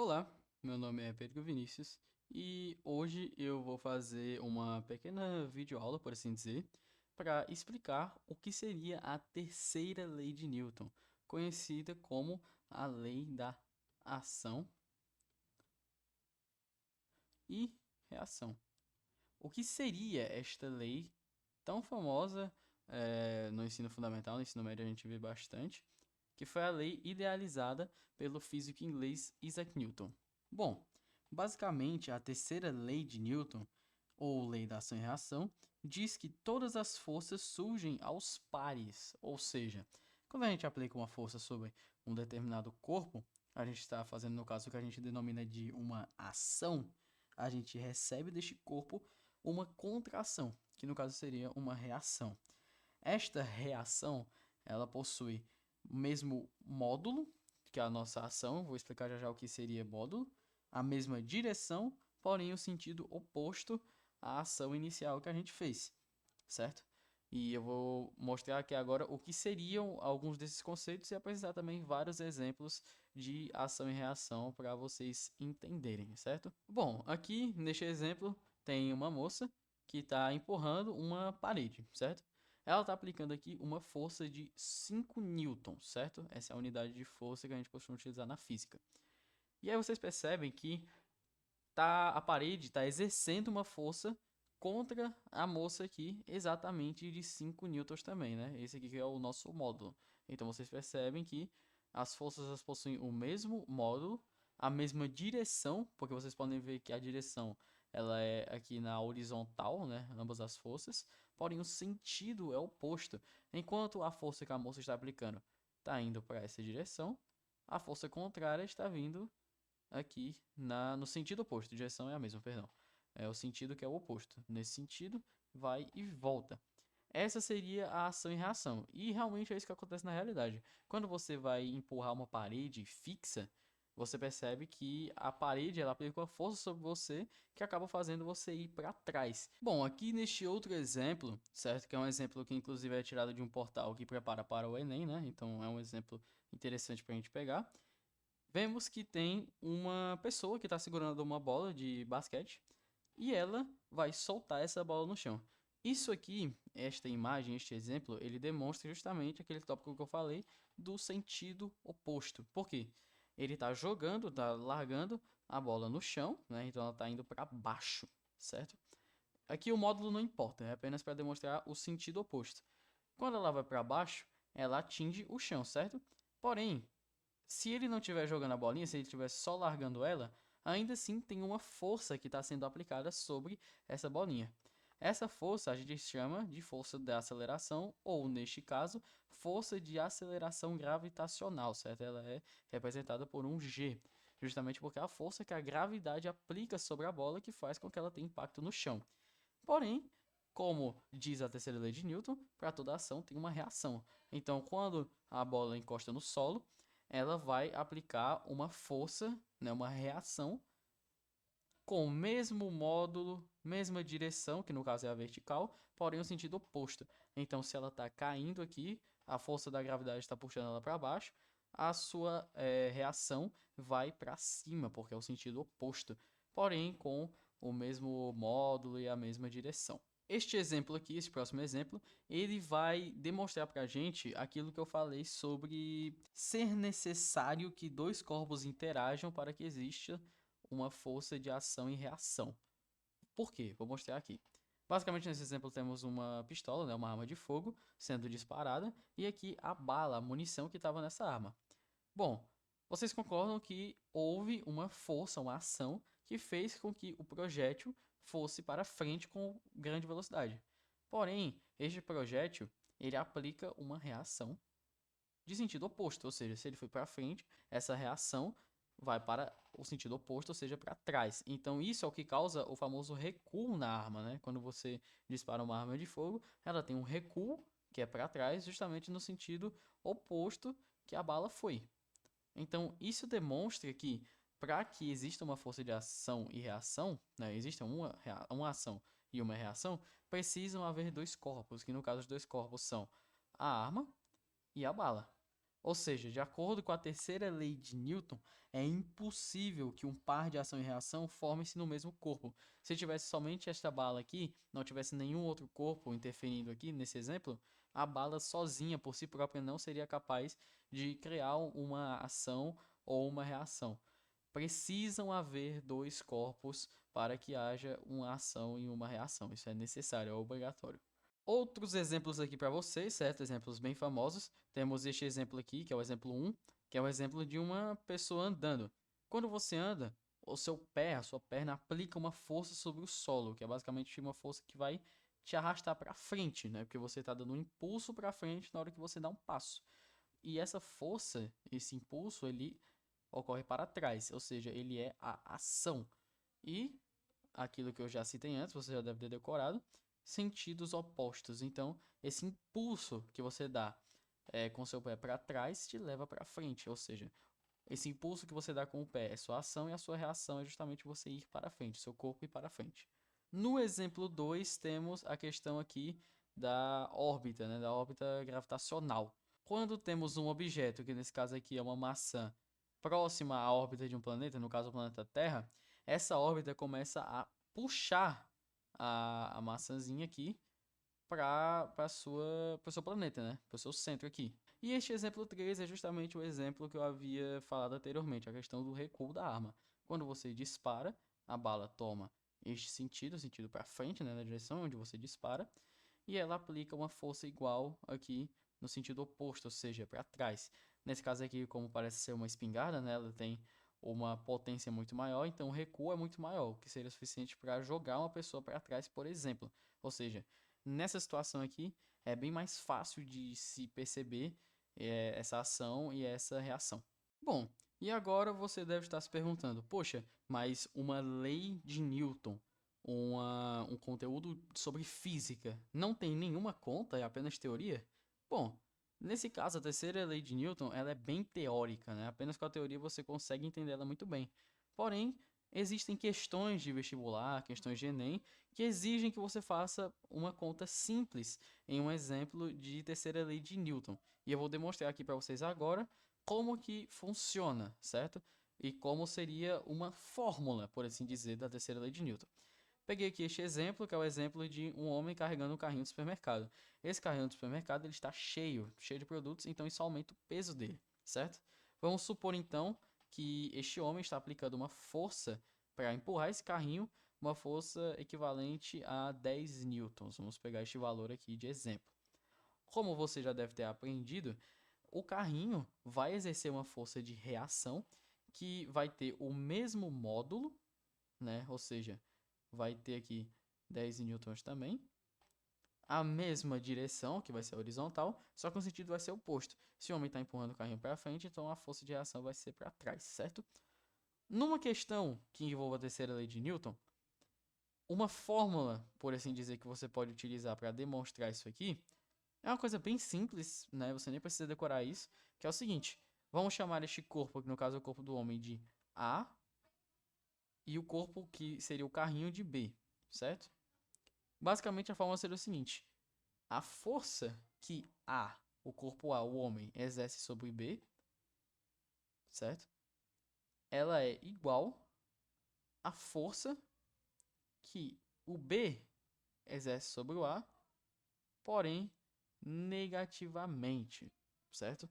Olá, meu nome é Pedro Vinícius e hoje eu vou fazer uma pequena videoaula, por assim dizer, para explicar o que seria a terceira lei de Newton, conhecida como a lei da ação e reação. O que seria esta lei tão famosa no ensino fundamental, no ensino médio a gente vê bastante, que foi a lei idealizada pelo físico inglês Isaac Newton. Bom, basicamente a terceira lei de Newton, ou lei da ação e reação, diz que todas as forças surgem aos pares, ou seja, quando a gente aplica uma força sobre um determinado corpo, a gente está fazendo no caso o que a gente denomina de uma ação, a gente recebe deste corpo uma contração, que no caso seria uma reação. Esta reação, ela possui o mesmo módulo que a nossa ação, vou explicar já já o que seria módulo, a mesma direção, porém o sentido oposto à ação inicial que a gente fez, certo? E eu vou mostrar aqui agora o que seriam alguns desses conceitos e apresentar também vários exemplos de ação e reação para vocês entenderem, certo? Bom, aqui neste exemplo tem uma moça que está empurrando uma parede, certo? Ela está aplicando aqui uma força de 5 newtons, certo? Essa é a unidade de força que a gente costuma utilizar na física. E aí vocês percebem que a parede está exercendo uma força contra a moça aqui, exatamente de 5 newtons também, né? Esse aqui que é o nosso módulo. Então vocês percebem que as forças elas possuem o mesmo módulo, a mesma direção, porque vocês podem ver que a direção ela é aqui na horizontal, né? Ambas as forças, porém o sentido é oposto. Enquanto a força que a moça está aplicando está indo para essa direção, a força contrária está vindo aqui no sentido oposto. Direção é a mesma, perdão. É o sentido que é o oposto. Nesse sentido, vai e volta. Essa seria a ação e reação. E realmente é isso que acontece na realidade. Quando você vai empurrar uma parede fixa, você percebe que a parede ela aplica uma força sobre você que acaba fazendo você ir para trás. Bom, aqui neste outro exemplo, certo? Que é um exemplo que inclusive é tirado de um portal que prepara para o Enem, né? Então é um exemplo interessante para a gente pegar. Vemos que tem uma pessoa que está segurando uma bola de basquete e ela vai soltar essa bola no chão. Isso aqui, esta imagem, este exemplo, ele demonstra justamente aquele tópico que eu falei do sentido oposto. Por quê? Ele está jogando, está largando a bola no chão, né? Então ela está indo para baixo, certo? Aqui o módulo não importa, é apenas para demonstrar o sentido oposto. Quando ela vai para baixo, ela atinge o chão, certo? Porém, se ele não estiver jogando a bolinha, se ele estiver só largando ela, ainda assim tem uma força que está sendo aplicada sobre essa bolinha. Essa força a gente chama de força de aceleração, ou neste caso, força de aceleração gravitacional, certo? Ela é representada por um G, justamente porque é a força que a gravidade aplica sobre a bola que faz com que ela tenha impacto no chão. Porém, como diz a terceira lei de Newton, para toda ação tem uma reação. Então, quando a bola encosta no solo, ela vai aplicar uma força, né, uma reação com o mesmo módulo, mesma direção, que no caso é a vertical, porém o sentido oposto. Então, se ela está caindo aqui, a força da gravidade está puxando ela para baixo, a sua reação vai para cima, porque é o sentido oposto, porém com o mesmo módulo e a mesma direção. Este exemplo aqui, esse próximo exemplo, ele vai demonstrar para a gente aquilo que eu falei sobre ser necessário que dois corpos interajam para que exista uma força de ação e reação. Por quê? Vou mostrar aqui. Basicamente, nesse exemplo, temos uma pistola, né, uma arma de fogo, sendo disparada, e aqui a bala, a munição que estava nessa arma. Bom, vocês concordam que houve uma força, uma ação, que fez com que o projétil fosse para frente com grande velocidade. Porém, este projétil, ele aplica uma reação de sentido oposto, ou seja, se ele foi para frente, essa reação vai para o sentido oposto, ou seja, para trás. Então isso é o que causa o famoso recuo na arma, né? Quando você dispara uma arma de fogo, ela tem um recuo que é para trás, justamente no sentido oposto que a bala foi. Então isso demonstra que para que exista uma força de ação e reação, né, exista uma ação e uma reação, precisam haver dois corpos, que no caso os dois corpos são a arma e a bala. Ou seja, de acordo com a terceira lei de Newton, é impossível que um par de ação e reação forme-se no mesmo corpo. Se tivesse somente esta bala aqui, não tivesse nenhum outro corpo interferindo aqui nesse exemplo, a bala sozinha por si própria não seria capaz de criar uma ação ou uma reação. Precisam haver dois corpos para que haja uma ação e uma reação. Isso é necessário, é obrigatório. Outros exemplos aqui para vocês, certo? Exemplos bem famosos. Temos este exemplo aqui, que é o exemplo 1, que é o exemplo de uma pessoa andando. Quando você anda, o seu pé, a sua perna aplica uma força sobre o solo, que é basicamente uma força que vai te arrastar para frente, né? Porque você está dando um impulso para frente na hora que você dá um passo. E essa força, esse impulso, ele ocorre para trás, ou seja, ele é a ação. E aquilo que eu já citei antes, você já deve ter decorado, sentidos opostos. Então, esse impulso que você dá com seu pé para trás te leva para frente, ou seja, esse impulso que você dá com o pé é sua ação e a sua reação é justamente você ir para frente, seu corpo ir para frente. No exemplo 2, temos a questão aqui da órbita, né, da órbita gravitacional. Quando temos um objeto, que nesse caso aqui é uma maçã, próxima à órbita de um planeta, no caso o planeta Terra, essa órbita começa a puxar a maçãzinha aqui para o seu planeta, né? Para o seu centro aqui. E este exemplo 3 é justamente o exemplo que eu havia falado anteriormente, a questão do recuo da arma. Quando você dispara, a bala toma este sentido, o sentido para frente, né, na direção onde você dispara, e ela aplica uma força igual aqui no sentido oposto, ou seja, para trás. Nesse caso aqui, como parece ser uma espingarda, né, ela tem uma potência muito maior, então o recuo é muito maior, o que seria suficiente para jogar uma pessoa para trás, por exemplo. Ou seja, nessa situação aqui, é bem mais fácil de se perceber essa ação e essa reação. Bom, e agora você deve estar se perguntando, poxa, mas uma lei de Newton, um conteúdo sobre física, não tem nenhuma conta, é apenas teoria? Bom, nesse caso, a terceira lei de Newton, ela é bem teórica, né? Apenas com a teoria você consegue entender ela muito bem. Porém, existem questões de vestibular, questões de Enem, que exigem que você faça uma conta simples em um exemplo de terceira lei de Newton. E eu vou demonstrar aqui para vocês agora como que funciona, certo? E como seria uma fórmula, por assim dizer, da terceira lei de Newton. Peguei aqui este exemplo, que é o exemplo de um homem carregando um carrinho do supermercado. Esse carrinho do supermercado ele está cheio de produtos, então isso aumenta o peso dele, certo? Vamos supor então que este homem está aplicando uma força para empurrar esse carrinho, uma força equivalente a 10 newtons. Vamos pegar este valor aqui de exemplo. Como você já deve ter aprendido, o carrinho vai exercer uma força de reação que vai ter o mesmo módulo, né? Ou seja, vai ter aqui 10 newtons também, a mesma direção, que vai ser horizontal, só que o sentido vai ser oposto. Se o homem está empurrando o carrinho para frente, então a força de reação vai ser para trás, certo? Numa questão que envolva a terceira lei de Newton, uma fórmula, por assim dizer, que você pode utilizar para demonstrar isso aqui, é uma coisa bem simples, né? Você nem precisa decorar isso, que é o seguinte: vamos chamar este corpo, que no caso é o corpo do homem, de A, e o corpo que seria o carrinho de B, certo? Basicamente a fórmula seria o seguinte: a força que A, o corpo A, o homem, exerce sobre B, certo? Ela é igual à força que o B exerce sobre o A, porém negativamente, certo?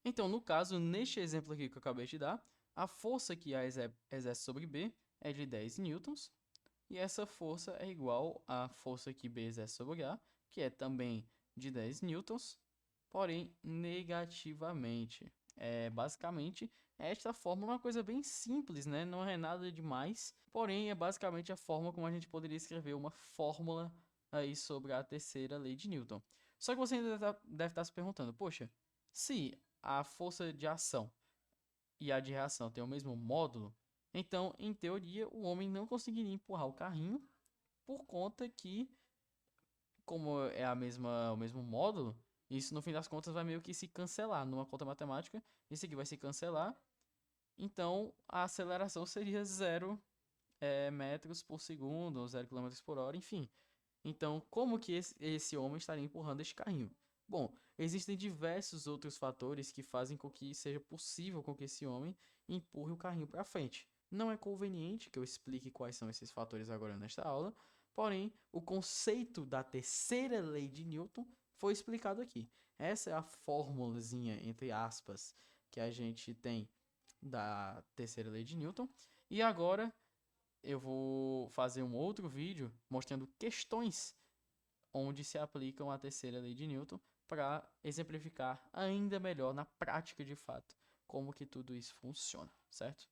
Então, no caso, neste exemplo aqui que eu acabei de dar, a força que A exerce sobre B é de 10 newtons, e essa força é igual à força que B exerce sobre A, que é também de 10 newtons, porém negativamente. Basicamente, esta fórmula é uma coisa bem simples, né? Não é nada demais, porém é basicamente a forma como a gente poderia escrever uma fórmula aí sobre a terceira lei de Newton. Só que você ainda deve estar se perguntando, poxa, se a força de ação e a de reação têm o mesmo módulo, então, em teoria, o homem não conseguiria empurrar o carrinho por conta que, como é o mesmo módulo, isso no fim das contas vai meio que se cancelar. Numa conta matemática, isso aqui vai se cancelar. Então, a aceleração seria 0 metros por segundo, ou 0 km por hora, enfim. Então, como que esse homem estaria empurrando este carrinho? Bom, existem diversos outros fatores que fazem com que seja possível com que esse homem empurre o carrinho para frente. Não é conveniente que eu explique quais são esses fatores agora nesta aula, porém, o conceito da terceira lei de Newton foi explicado aqui. Essa é a formulazinha, entre aspas, que a gente tem da terceira lei de Newton. E agora eu vou fazer um outro vídeo mostrando questões onde se aplicam a terceira lei de Newton para exemplificar ainda melhor na prática de fato como que tudo isso funciona, certo?